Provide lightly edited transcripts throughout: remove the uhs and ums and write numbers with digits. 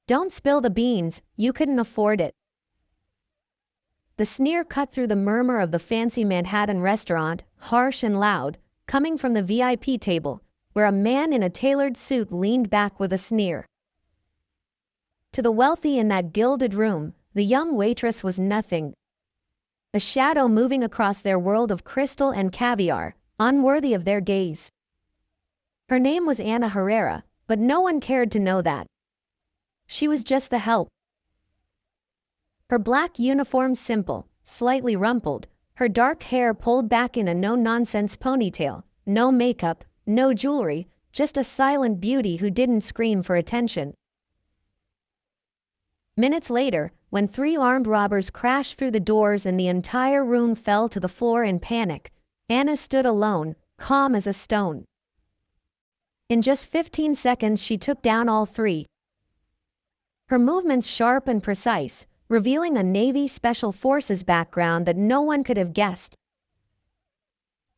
Don't spill the beans, you couldn't afford it. The sneer cut through the murmur of the fancy Manhattan restaurant, harsh and loud, coming from the VIP table, where a man in a tailored suit leaned back with a sneer. To the wealthy in that gilded room, the young waitress was nothing. A shadow moving across their world of crystal and caviar, unworthy of their gaze. Her name was Ana Herrera, but no one cared to know that. She was just the help. Her black uniform simple, slightly rumpled, her dark hair pulled back in a no-nonsense ponytail, no makeup, no jewelry, just a silent beauty who didn't scream for attention. Minutes later, when 3 armed robbers crashed through the doors and the entire room fell to the floor in panic, Ana stood alone, calm as a stone. In just 15 seconds she took down all 3. Her movements sharp and precise, revealing a Navy Special Forces background that no one could have guessed.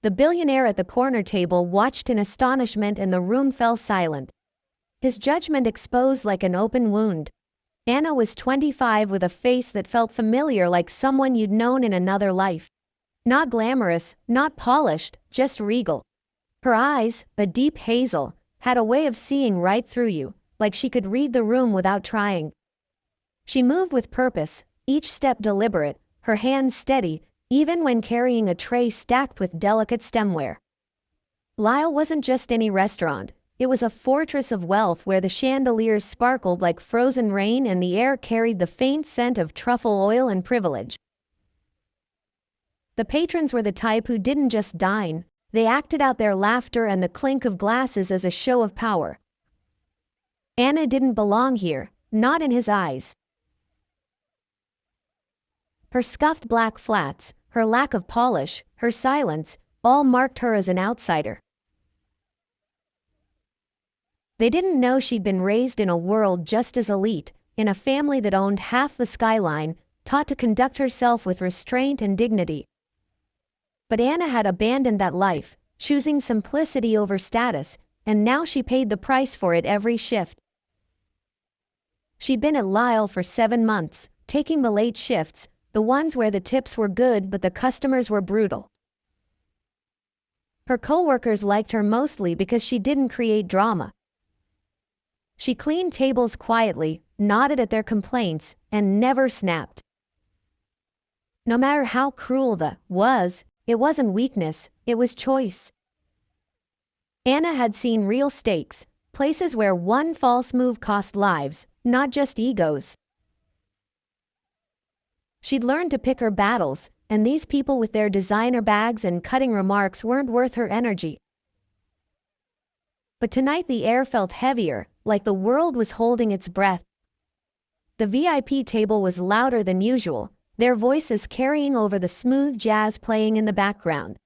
The billionaire at the corner table watched in astonishment and the room fell silent. His judgment exposed like an open wound. Ana was 25 with a face that felt familiar, like someone you'd known in another life. Not glamorous, not polished, just regal. Her eyes, a deep hazel, had a way of seeing right through you, like she could read the room without trying. She moved with purpose, each step deliberate, her hands steady, even when carrying a tray stacked with delicate stemware. Lyle wasn't just any restaurant, it was a fortress of wealth where the chandeliers sparkled like frozen rain and the air carried the faint scent of truffle oil and privilege. The patrons were the type who didn't just dine, they acted out their laughter and the clink of glasses as a show of power. Ana didn't belong here, not in his eyes. Her scuffed black flats, her lack of polish, her silence, all marked her as an outsider. They didn't know she'd been raised in a world just as elite, in a family that owned half the skyline, taught to conduct herself with restraint and dignity. But Ana had abandoned that life, choosing simplicity over status, and now she paid the price for it every shift. She'd been at Lyle for 7 months, taking the late shifts, the ones where the tips were good but the customers were brutal. Her co-workers liked her mostly because she didn't create drama. She cleaned tables quietly, nodded at their complaints, and never snapped. No matter how cruel it wasn't weakness, it was choice. Ana had seen real stakes, places where one false move cost lives, not just egos. She'd learned to pick her battles, and these people with their designer bags and cutting remarks weren't worth her energy. But tonight the air felt heavier, like the world was holding its breath. The VIP table was louder than usual, their voices carrying over the smooth jazz playing in the background.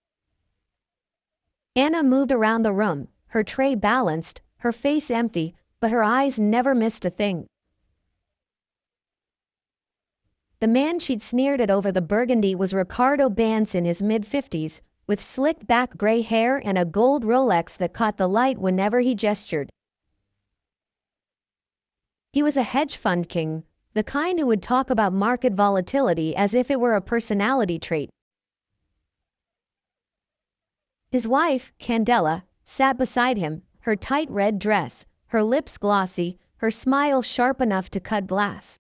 Ana moved around the room, her tray balanced, her face empty, but her eyes never missed a thing. The man she'd sneered at over the burgundy was Ricardo Bance in his mid-50s, with slicked back gray hair and a gold Rolex that caught the light whenever he gestured. He was a hedge fund king, the kind who would talk about market volatility as if it were a personality trait. His wife, Candela, sat beside him, her tight red dress, her lips glossy, her smile sharp enough to cut glass.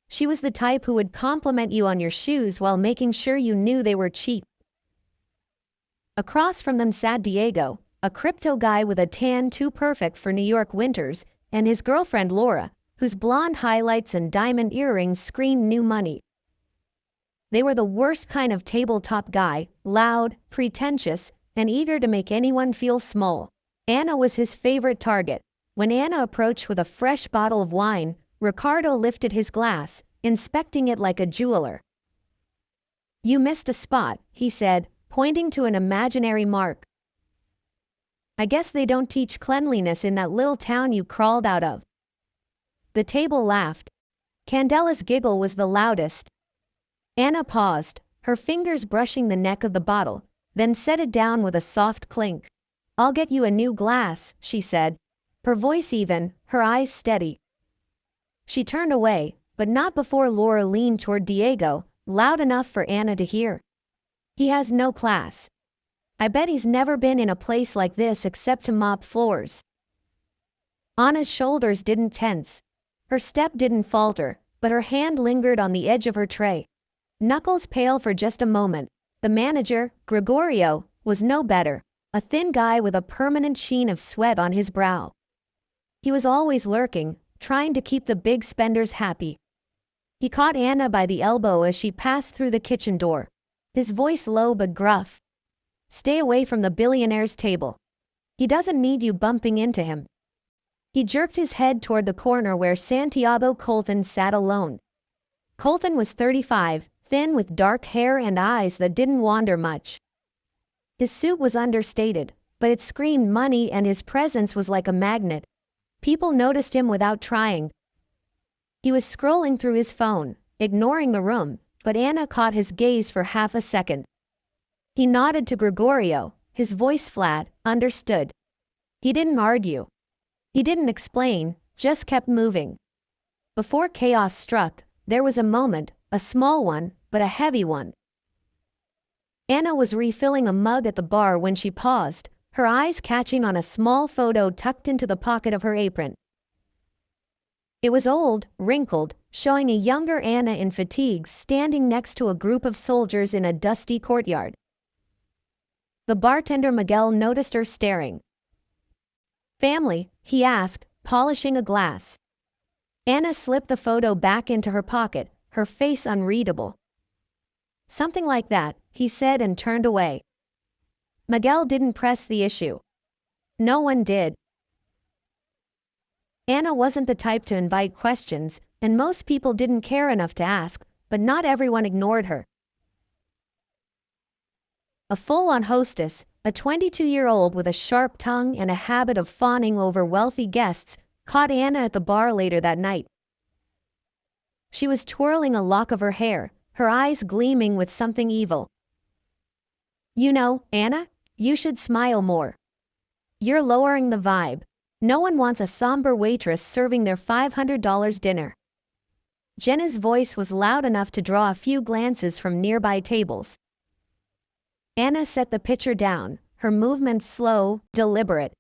She was the type who would compliment you on your shoes while making sure you knew they were cheap. Across from them sat Diego, a crypto guy with a tan too perfect for New York winters, and his girlfriend Laura, whose blonde highlights and diamond earrings screamed new money. They were the worst kind of tabletop guy, loud, pretentious, and eager to make anyone feel small. Ana was his favorite target. When Ana approached with a fresh bottle of wine, Ricardo lifted his glass, inspecting it like a jeweler. "You missed a spot," he said, pointing to an imaginary mark. "I guess they don't teach cleanliness in that little town you crawled out of." The table laughed. Candela's giggle was the loudest. Ana paused, her fingers brushing the neck of the bottle, then set it down with a soft clink. "I'll get you a new glass," she said, her voice even, her eyes steady. She turned away, but not before Laura leaned toward Diego, loud enough for Anna to hear. "He has no class. I bet he's never been in a place like this except to mop floors." Anna's shoulders didn't tense. Her step didn't falter, but her hand lingered on the edge of her tray. Knuckles pale for just a moment. The manager, Gregorio, was no better, a thin guy with a permanent sheen of sweat on his brow. He was always lurking, trying to keep the big spenders happy. He caught Anna by the elbow as she passed through the kitchen door. His voice low but gruff. "Stay away from the billionaire's table. He doesn't need you bumping into him." He jerked his head toward the corner where Santiago Colton sat alone. Colton was 35, thin with dark hair and eyes that didn't wander much. His suit was understated, but it screamed money, and his presence was like a magnet. People noticed him without trying. He was scrolling through his phone, ignoring the room, but Anna caught his gaze for half a second. He nodded to Gregorio, his voice flat, understood. He didn't argue. He didn't explain, just kept moving. Before chaos struck, there was a moment, a small one, but a heavy one. Anna was refilling a mug at the bar when she paused, her eyes catching on a small photo tucked into the pocket of her apron. It was old, wrinkled, showing a younger Anna in fatigues standing next to a group of soldiers in a dusty courtyard. The bartender Miguel noticed her staring. "Family?" he asked, polishing a glass. Anna slipped the photo back into her pocket, her face unreadable. "Something like that," he said and turned away. Miguel didn't press the issue. No one did. Anna wasn't the type to invite questions, and most people didn't care enough to ask, but not everyone ignored her. A full-on hostess, a 22-year-old with a sharp tongue and a habit of fawning over wealthy guests, caught Anna at the bar later that night. She was twirling a lock of her hair, her eyes gleaming with something evil. "You know, Anna, you should smile more. You're lowering the vibe. No one wants a somber waitress serving their $500 dinner." Jenna's voice was loud enough to draw a few glances from nearby tables. Anna set the pitcher down, her movements slow, deliberate.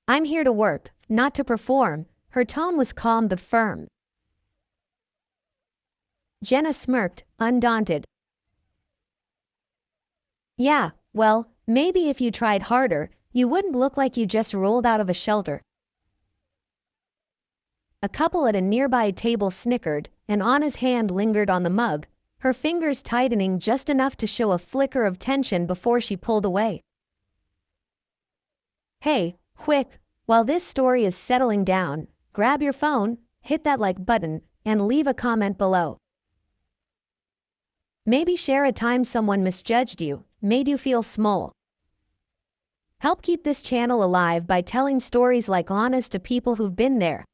"I'm here to work, not to perform." Her tone was calm but firm. Jenna smirked, undaunted. "Yeah, well, maybe if you tried harder, you wouldn't look like you just rolled out of a shelter." A couple at a nearby table snickered, and Anna's hand lingered on the mug, her fingers tightening just enough to show a flicker of tension before she pulled away. "Hey, quick, while this story is settling down, grab your phone, hit that like button, and leave a comment below. Maybe share a time someone misjudged you, made you feel small. Help keep this channel alive by telling stories like Anna's to people who've been there.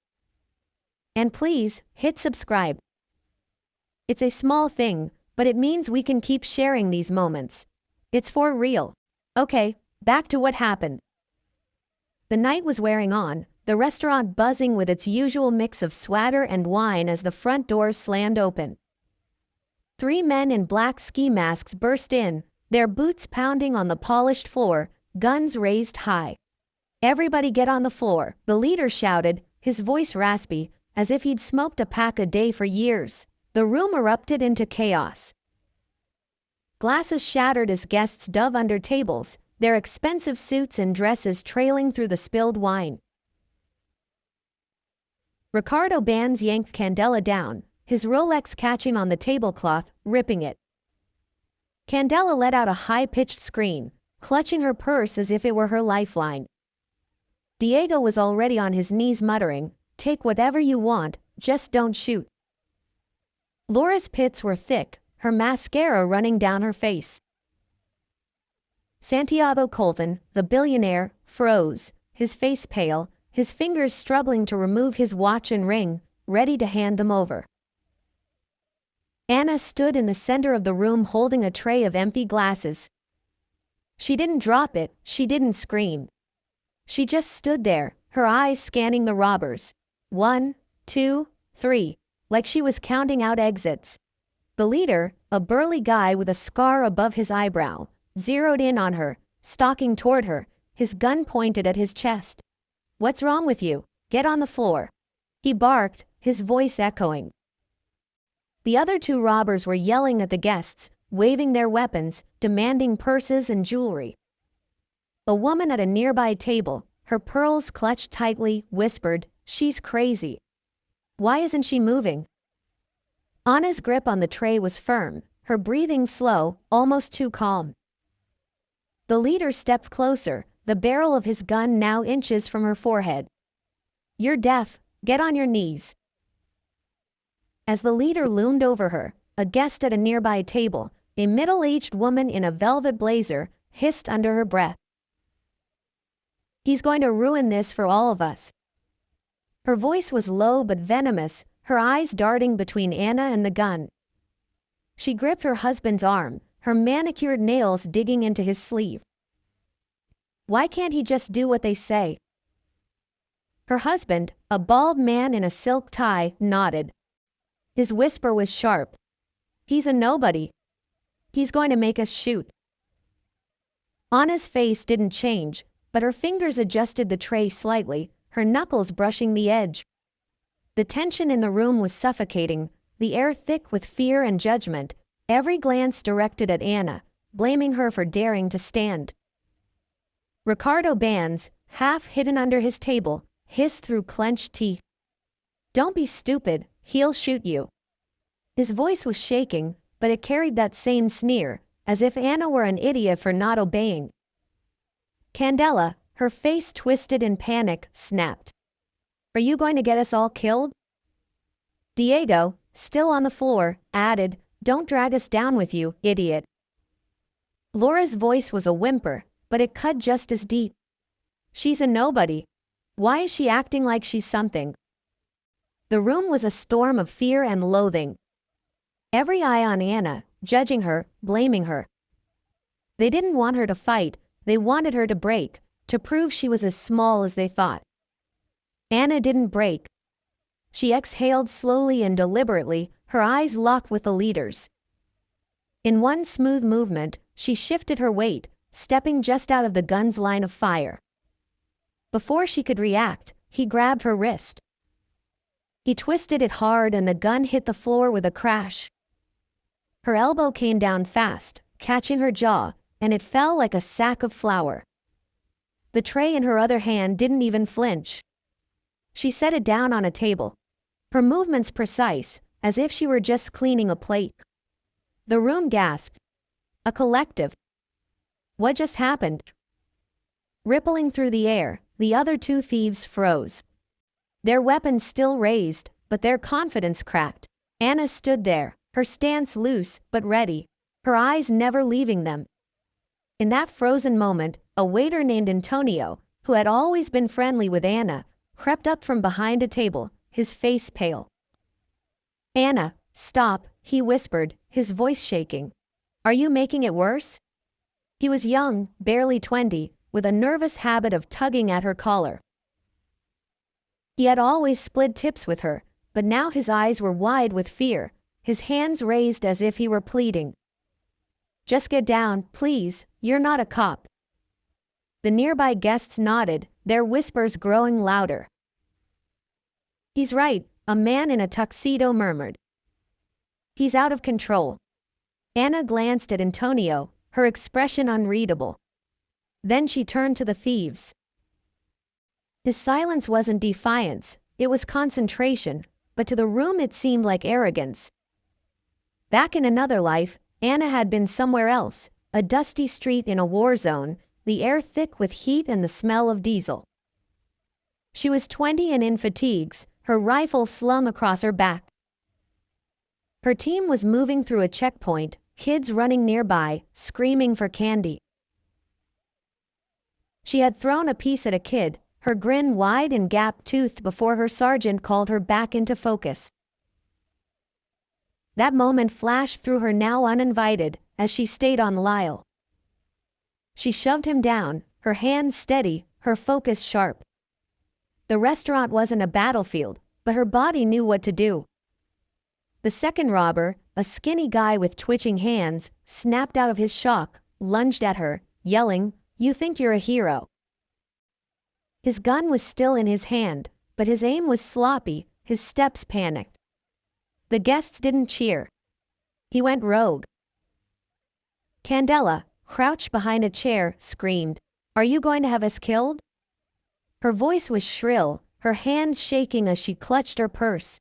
And please, hit subscribe. It's a small thing, but it means we can keep sharing these moments. It's for real. Okay, back to what happened. The night was wearing on, the restaurant buzzing with its usual mix of swagger and wine as the front doors slammed open. 3 men in black ski masks burst in, their boots pounding on the polished floor, guns raised high. "Everybody get on the floor," the leader shouted, his voice raspy, as if he'd smoked a pack a day for years. The room erupted into chaos. Glasses shattered as guests dove under tables, their expensive suits and dresses trailing through the spilled wine. Ricardo Banz yanked Candela down, his Rolex catching on the tablecloth, ripping it. Candela let out a high-pitched scream, clutching her purse as if it were her lifeline. Diego was already on his knees muttering, "Take whatever you want, just don't shoot." Laura's pits were thick, her mascara running down her face. Santiago Colton, the billionaire, froze, his face pale, his fingers struggling to remove his watch and ring, ready to hand them over. Anna stood in the center of the room holding a tray of empty glasses. She didn't drop it, she didn't scream. She just stood there, her eyes scanning the robbers. 1, 2, 3, like she was counting out exits. The leader, a burly guy with a scar above his eyebrow, zeroed in on her, stalking toward her, his gun pointed at his chest. "What's wrong with you? Get on the floor," he barked, his voice echoing. The other two robbers were yelling at the guests, waving their weapons, demanding purses and jewelry. A woman at a nearby table, her pearls clutched tightly, whispered, "She's crazy. Why isn't she moving?" Anna's grip on the tray was firm, her breathing slow, almost too calm. The leader stepped closer, the barrel of his gun now inches from her forehead. "You're deaf, get on your knees." As the leader loomed over her, a guest at a nearby table, a middle-aged woman in a velvet blazer, hissed under her breath, "He's going to ruin this for all of us." Her voice was low but venomous, her eyes darting between Anna and the gun. She gripped her husband's arm, her manicured nails digging into his sleeve. "Why can't he just do what they say?" Her husband, a bald man in a silk tie, nodded. His whisper was sharp. "He's a nobody. He's going to make us shoot." Anna's face didn't change, but her fingers adjusted the tray slightly, her knuckles brushing the edge. The tension in the room was suffocating, the air thick with fear and judgment, every glance directed at Anna, blaming her for daring to stand. Ricardo Bands, half hidden under his table, hissed through clenched teeth. "Don't be stupid, he'll shoot you." His voice was shaking, but it carried that same sneer, as if Anna were an idiot for not obeying. Candela, her face twisted in panic, snapped, "Are you going to get us all killed?" Diego, still on the floor, added, "Don't drag us down with you, idiot." Laura's voice was a whimper, but it cut just as deep. "She's a nobody. Why is she acting like she's something?" The room was a storm of fear and loathing. Every eye on Anna, judging her, blaming her. They didn't want her to fight, they wanted her to break, to prove she was as small as they thought. Anna didn't break. She exhaled slowly and deliberately, her eyes locked with the leader's. In one smooth movement, she shifted her weight, stepping just out of the gun's line of fire. Before she could react, he grabbed her wrist. He twisted it hard and the gun hit the floor with a crash. Her elbow came down fast, catching her jaw, and it fell like a sack of flour. The tray in her other hand didn't even flinch. She set it down on a table. Her movements precise, as if she were just cleaning a plate. The room gasped. A collective. What just happened? Rippling through the air, the other two thieves froze. Their weapons still raised, but their confidence cracked. Anna stood there, her stance loose but ready, her eyes never leaving them. In that frozen moment, a waiter named Antonio, who had always been friendly with Anna, crept up from behind a table, his face pale. "Anna, stop," he whispered, his voice shaking. "Are you making it worse?" He was young, barely 20, with a nervous habit of tugging at her collar. He had always split tips with her, but now his eyes were wide with fear, his hands raised as if he were pleading. "Just get down, please, you're not a cop." The nearby guests nodded, their whispers growing louder. "He's right," a man in a tuxedo murmured. "He's out of control." Anna glanced at Antonio, her expression unreadable. Then she turned to the thieves. His silence wasn't defiance, it was concentration, but to the room it seemed like arrogance. Back in another life, Anna had been somewhere else, a dusty street in a war zone, the air thick with heat and the smell of diesel. She was 20 and in fatigues, her rifle slung across her back. Her team was moving through a checkpoint, kids running nearby, screaming for candy. She had thrown a piece at a kid, her grin wide and gap-toothed before her sergeant called her back into focus. That moment flashed through her now uninvited, as she stayed on Lyle. She shoved him down, her hands steady, her focus sharp. The restaurant wasn't a battlefield, but her body knew what to do. The second robber, a skinny guy with twitching hands, snapped out of his shock, lunged at her, yelling, "You think you're a hero." His gun was still in his hand, but his aim was sloppy, his steps panicked. The guests didn't cheer. He went rogue. Candela, crouched behind a chair, screamed, "Are you going to have us killed?" Her voice was shrill, her hands shaking as she clutched her purse.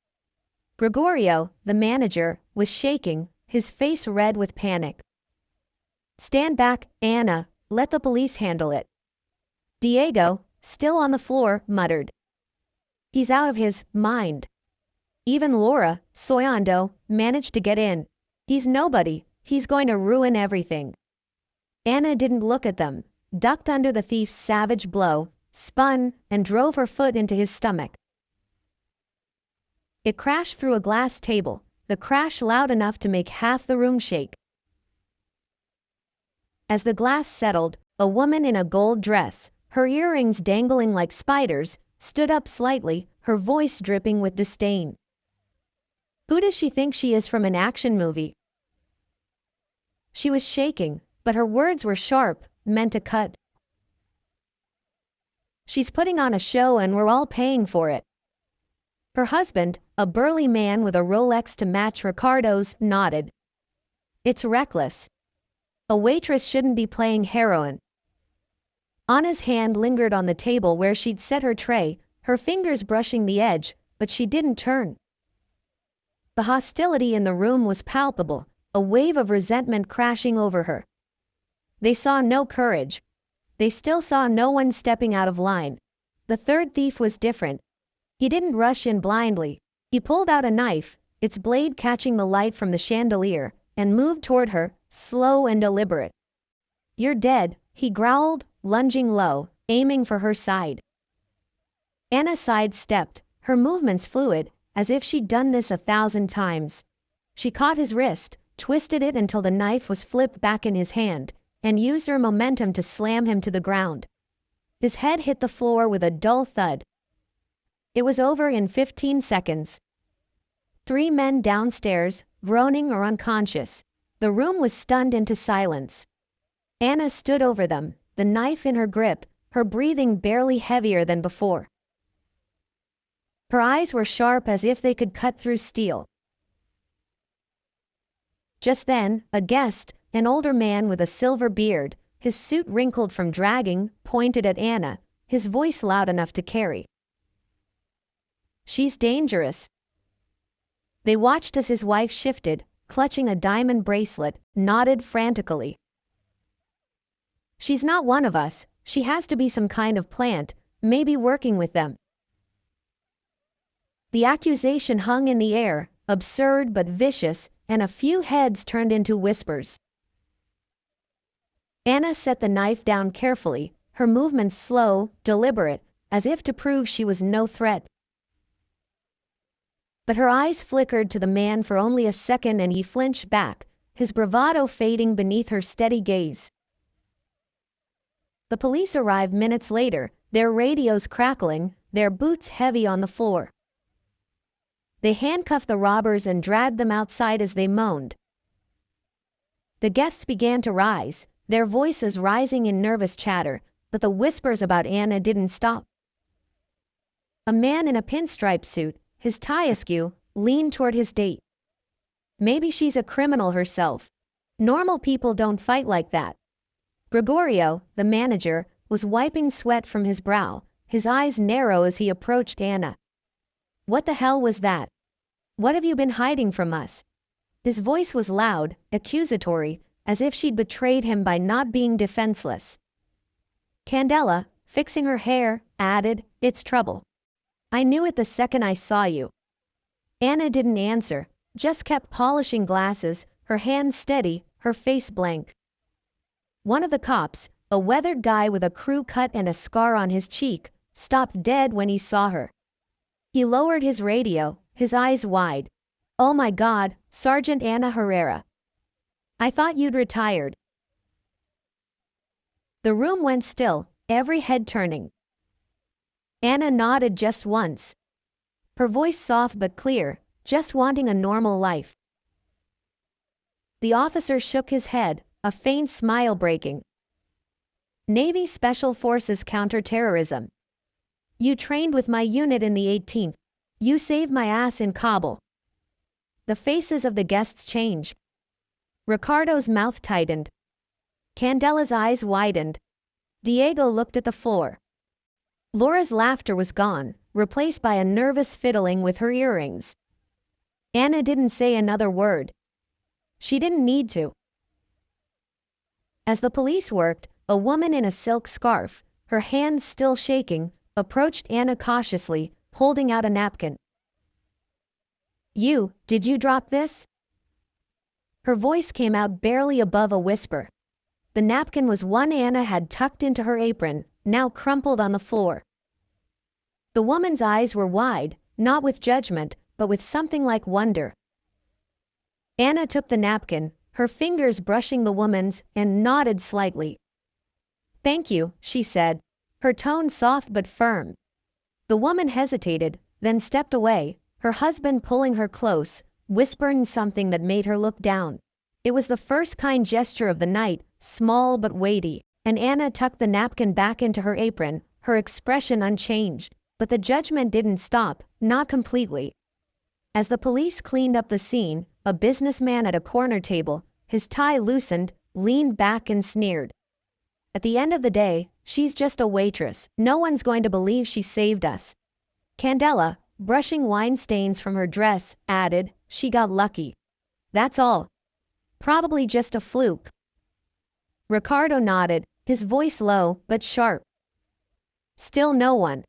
Gregorio, the manager, was shaking, his face red with panic. "Stand back, Anna, let the police handle it." Diego, still on the floor, muttered, "He's out of his mind." Even Laura, soyando, managed to get in. "He's nobody, he's going to ruin everything." Anna didn't look at them, ducked under the thief's savage blow, spun, and drove her foot into his stomach. It crashed through a glass table, the crash loud enough to make half the room shake. As the glass settled, a woman in a gold dress, her earrings dangling like spiders, stood up slightly, her voice dripping with disdain. Who does she think she is from an action movie? She was shaking, but her words were sharp, meant to cut. She's putting on a show and we're all paying for it. Her husband, a burly man with a Rolex to match Ricardo's, nodded. It's reckless. A waitress shouldn't be playing heroin. Anna's hand lingered on the table where she'd set her tray, her fingers brushing the edge, but she didn't turn. The hostility in the room was palpable, a wave of resentment crashing over her. They saw no courage. They still saw no one stepping out of line. The third thief was different. He didn't rush in blindly. He pulled out a knife, its blade catching the light from the chandelier, and moved toward her, slow and deliberate. "You're dead," he growled, lunging low, aiming for her side. Anna sidestepped, her movements fluid, as if she'd done this 1,000 times. She caught his wrist, twisted it until the knife was flipped back in his hand, and used her momentum to slam him to the ground. His head hit the floor with a dull thud. It was over in 15 seconds. 3 men downstairs, groaning or unconscious. The room was stunned into silence. Anna stood over them, the knife in her grip, her breathing barely heavier than before. Her eyes were sharp as if they could cut through steel. Just then, a guest, an older man with a silver beard, his suit wrinkled from dragging, pointed at Anna, his voice loud enough to carry. "She's dangerous." They watched as his wife shifted, clutching a diamond bracelet, nodded frantically. "She's not one of us, she has to be some kind of plant, maybe working with them." The accusation hung in the air, absurd but vicious, and a few heads turned into whispers. Anna set the knife down carefully, her movements slow, deliberate, as if to prove she was no threat. But her eyes flickered to the man for only a second and he flinched back, his bravado fading beneath her steady gaze. The police arrived minutes later, their radios crackling, their boots heavy on the floor. They handcuffed the robbers and dragged them outside as they moaned. The guests began to rise, their voices rising in nervous chatter, but the whispers about Anna didn't stop. A man in a pinstripe suit, his tie askew, leaned toward his date. "Maybe she's a criminal herself. Normal people don't fight like that." Gregorio, the manager, was wiping sweat from his brow, his eyes narrow as he approached Anna. "What the hell was that? What have you been hiding from us?" His voice was loud, accusatory, as if she'd betrayed him by not being defenseless. Candela, fixing her hair, added, "It's trouble. I knew it the second I saw you." Anna didn't answer, just kept polishing glasses, her hands steady, her face blank. One of the cops, a weathered guy with a crew cut and a scar on his cheek, stopped dead when he saw her. He lowered his radio, his eyes wide. "Oh my God, Sergeant Ana Herrera. I thought you'd retired." The room went still, every head turning. Anna nodded just once. Her voice soft but clear, just wanting a normal life. The officer shook his head, a faint smile breaking. Navy Special Forces counterterrorism. You trained with my unit in the 18th. You saved my ass in Kabul. The faces of the guests changed. Ricardo's mouth tightened. Candela's eyes widened. Diego looked at the floor. Laura's laughter was gone, replaced by a nervous fiddling with her earrings. Anna didn't say another word. She didn't need to. As the police worked, a woman in a silk scarf, her hands still shaking, approached Anna cautiously, holding out a napkin. Did you drop this? Her voice came out barely above a whisper. The napkin was one Anna had tucked into her apron, now crumpled on the floor. The woman's eyes were wide, not with judgment, but with something like wonder. Anna took the napkin, her fingers brushing the woman's, and nodded slightly. Thank you, she said, her tone soft but firm. The woman hesitated, then stepped away, her husband pulling her close, whispering something that made her look down. It was the first kind gesture of the night, small but weighty, and Anna tucked the napkin back into her apron, her expression unchanged. But the judgment didn't stop, not completely. As the police cleaned up the scene, a businessman at a corner table, his tie loosened, leaned back and sneered. At the end of the day, she's just a waitress. No one's going to believe she saved us. Candela, brushing wine stains from her dress, added, she got lucky. That's all. Probably just a fluke. Ricardo nodded, his voice low but sharp. Still no one.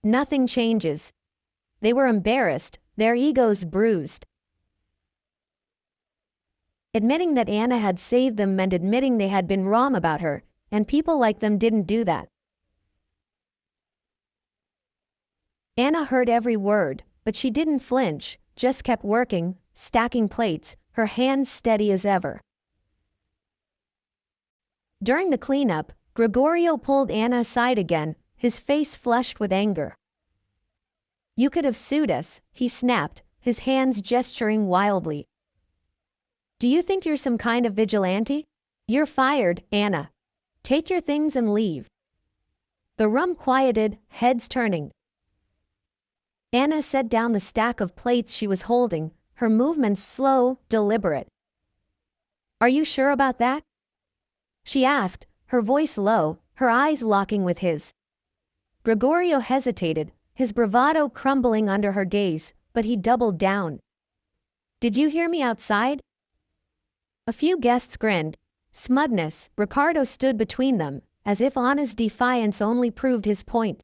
Nothing changes. They were embarrassed, their egos bruised. Admitting that Anna had saved them meant admitting they had been wrong about her, and people like them didn't do that. Anna heard every word, but she didn't flinch, just kept working, stacking plates, her hands steady as ever. During the cleanup, Gregorio pulled Anna aside again, his face flushed with anger. You could have sued us, he snapped, his hands gesturing wildly. Do you think you're some kind of vigilante? You're fired, Anna. Take your things and leave. The room quieted, heads turning. Anna set down the stack of plates she was holding, her movements slow, deliberate. Are you sure about that? She asked, her voice low, her eyes locking with his. Gregorio hesitated, his bravado crumbling under her gaze, but he doubled down. Did you hear me outside? A few guests grinned. Smugness, Ricardo stood between them, as if Anna's defiance only proved his point.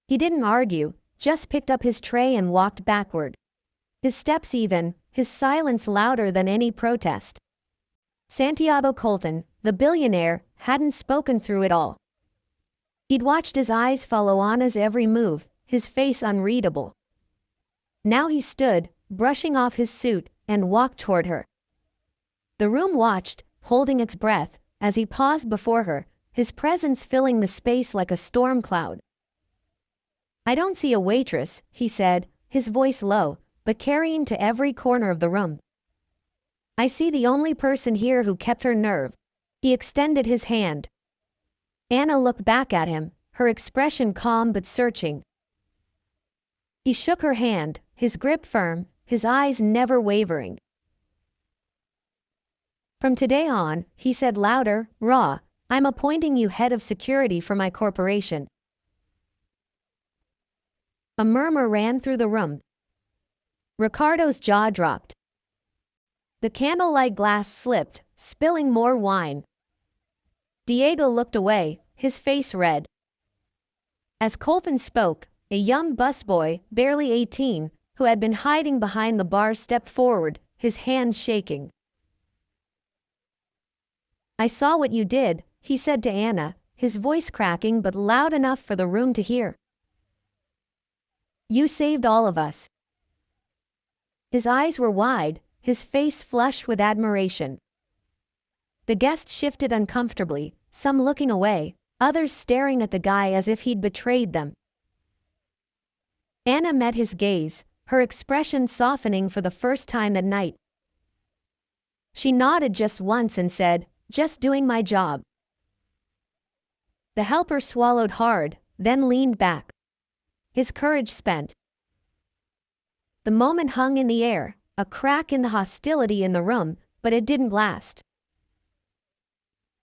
He didn't argue, just picked up his tray and walked backward. His steps even, his silence louder than any protest. Santiago Colton, the billionaire, hadn't spoken through it all. He'd watched his eyes follow Anna's every move, his face unreadable. Now he stood, brushing off his suit, and walked toward her. The room watched, holding its breath, as he paused before her, his presence filling the space like a storm cloud. I don't see a waitress, he said, his voice low, but carrying to every corner of the room. I see the only person here who kept her nerve. He extended his hand. Anna looked back at him, her expression calm but searching. He shook her hand, his grip firm, his eyes never wavering. From today on, he said louder, raw, I'm appointing you head of security for my corporation. A murmur ran through the room. Ricardo's jaw dropped. The candlelight glass slipped, spilling more wine. Diego looked away, his face red. As Colton spoke, a young busboy, barely 18, who had been hiding behind the bar stepped forward, his hands shaking. I saw what you did, he said to Anna, his voice cracking but loud enough for the room to hear. You saved all of us. His eyes were wide, his face flushed with admiration. The guests shifted uncomfortably, some looking away, others staring at the guy as if he'd betrayed them. Anna met his gaze, her expression softening for the first time that night. She nodded just once and said, "Just doing my job." The helper swallowed hard, then leaned back. His courage spent. The moment hung in the air, a crack in the hostility in the room, but it didn't last.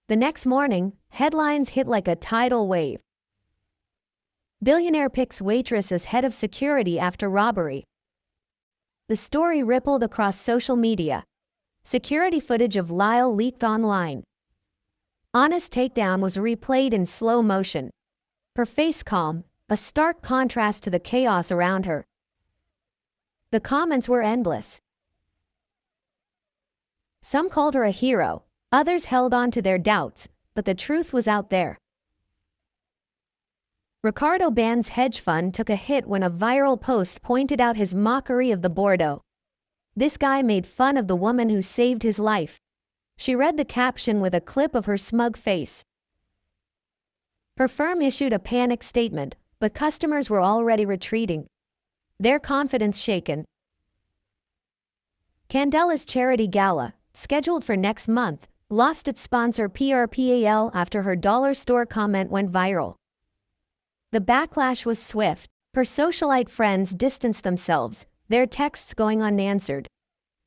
The next morning, headlines hit like a tidal wave. Billionaire picks waitress as head of security after robbery. The story rippled across social media. Security footage of Lyle leaked online. Anna's takedown was replayed in slow motion. Her face calm, a stark contrast to the chaos around her. The comments were endless. Some called her a hero, others held on to their doubts, but the truth was out there. Ricardo Band's hedge fund took a hit when a viral post pointed out his mockery of the Bordeaux. This guy made fun of the woman who saved his life. She read the caption with a clip of her smug face. Her firm issued a panic statement, but customers were already retreating, their confidence shaken. Candela's charity gala, scheduled for next month, lost its sponsor PRPAL after her dollar store comment went viral. The backlash was swift. Her socialite friends distanced themselves, their texts going unanswered.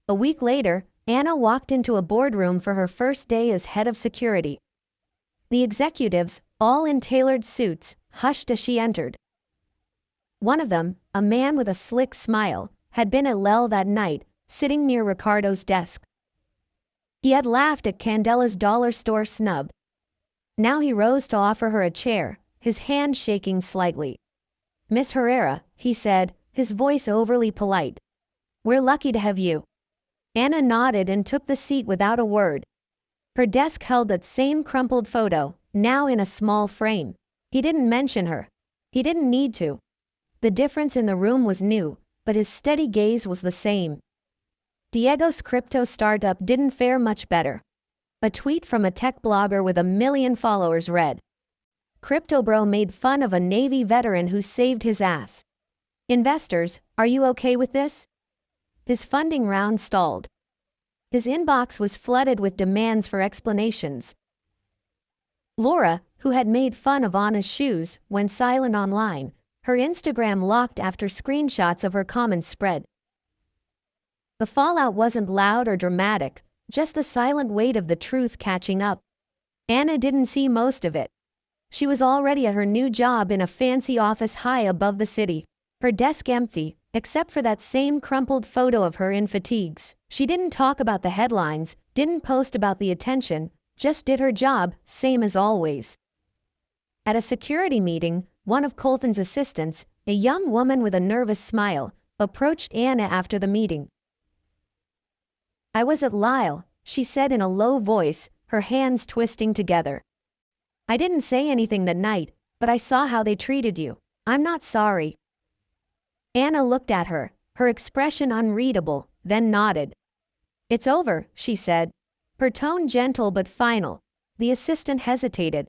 A week later, Anna walked into a boardroom for her first day as head of security. The executives, all in tailored suits, hushed as she entered. One of them, a man with a slick smile, had been at Lel that night, sitting near Ricardo's desk. He had laughed at Candela's dollar store snub. Now he rose to offer her a chair, his hand shaking slightly. "Miss Herrera," he said, his voice overly polite. "We're lucky to have you." Anna nodded and took the seat without a word. Her desk held that same crumpled photo, now in a small frame. He didn't mention her. He didn't need to. The difference in the room was new, but his steady gaze was the same. Diego's crypto startup didn't fare much better. A tweet from a tech blogger with 1 million followers read, "Crypto bro made fun of a Navy veteran who saved his ass. Investors, are you okay with this?" His funding round stalled. His inbox was flooded with demands for explanations. Laura, who had made fun of Anna's shoes, went silent online, her Instagram locked after screenshots of her comments spread. The fallout wasn't loud or dramatic, just the silent weight of the truth catching up. Anna didn't see most of it. She was already at her new job in a fancy office high above the city, her desk empty, except for that same crumpled photo of her in fatigues. She didn't talk about the headlines, didn't post about the attention, just did her job, same as always. At a security meeting, one of Colton's assistants, a young woman with a nervous smile, approached Anna after the meeting. "I was at Lyle," she said in a low voice, her hands twisting together. "I didn't say anything that night, but I saw how they treated you. I'm not sorry." Anna looked at her, her expression unreadable, then nodded. "It's over," she said, her tone gentle but final. The assistant hesitated.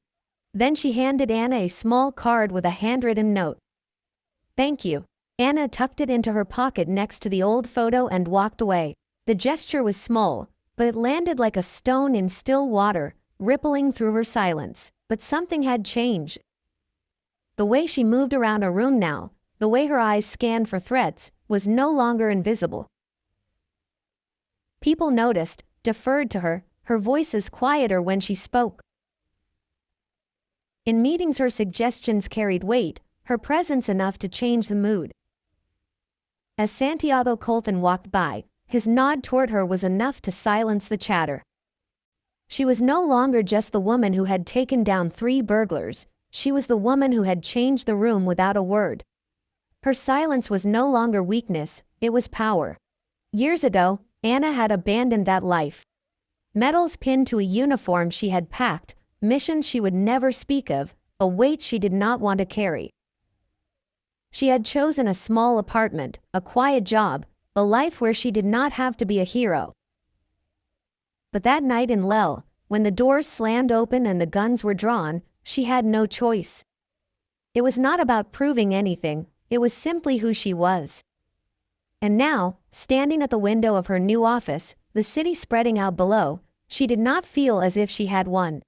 Then she handed Anna a small card with a handwritten note. "Thank you." Anna tucked it into her pocket next to the old photo and walked away. The gesture was small, but it landed like a stone in still water, rippling through her silence. But something had changed. The way she moved around a room now, the way her eyes scanned for threats, was no longer invisible. People noticed, deferred to her voices quieter when she spoke. In meetings her suggestions carried weight, her presence enough to change the mood. As Santiago Colton walked by, his nod toward her was enough to silence the chatter. She was no longer just the woman who had taken down 3 burglars, she was the woman who had changed the room without a word. Her silence was no longer weakness, it was power. Years ago, Anna had abandoned that life. Medals pinned to a uniform she had packed, missions she would never speak of, a weight she did not want to carry. She had chosen a small apartment, a quiet job, a life where she did not have to be a hero. But that night in Lel, when the doors slammed open and the guns were drawn, she had no choice. It was not about proving anything, it was simply who she was. And now, standing at the window of her new office, the city spreading out below, she did not feel as if she had won.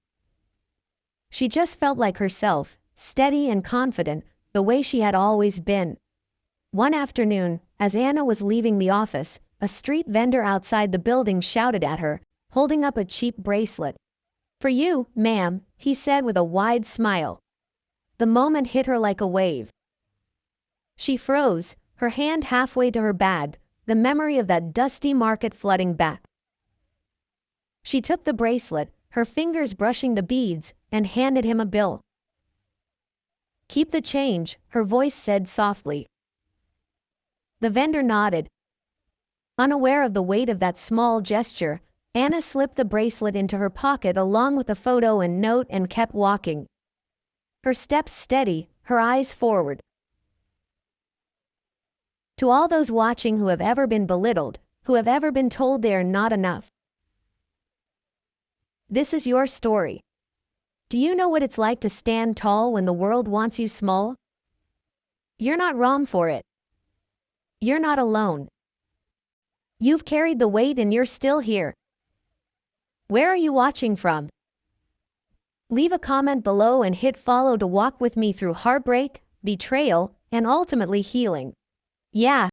She just felt like herself, steady and confident, the way she had always been. One afternoon, as Anna was leaving the office, a street vendor outside the building shouted at her, holding up a cheap bracelet. "For you, ma'am," he said with a wide smile. The moment hit her like a wave. She froze, her hand halfway to her bag, the memory of that dusty market flooding back. She took the bracelet, her fingers brushing the beads, and handed him a bill. "Keep the change," her voice said softly. The vendor nodded. Unaware of the weight of that small gesture, Anna slipped the bracelet into her pocket along with the photo and note and kept walking. Her steps steady, her eyes forward. To all those watching who have ever been belittled, who have ever been told they are not enough, this is your story. Do you know what it's like to stand tall when the world wants you small? You're not wrong for it. You're not alone. You've carried the weight and you're still here. Where are you watching from? Leave a comment below and hit follow to walk with me through heartbreak, betrayal, and ultimately healing. Yeah,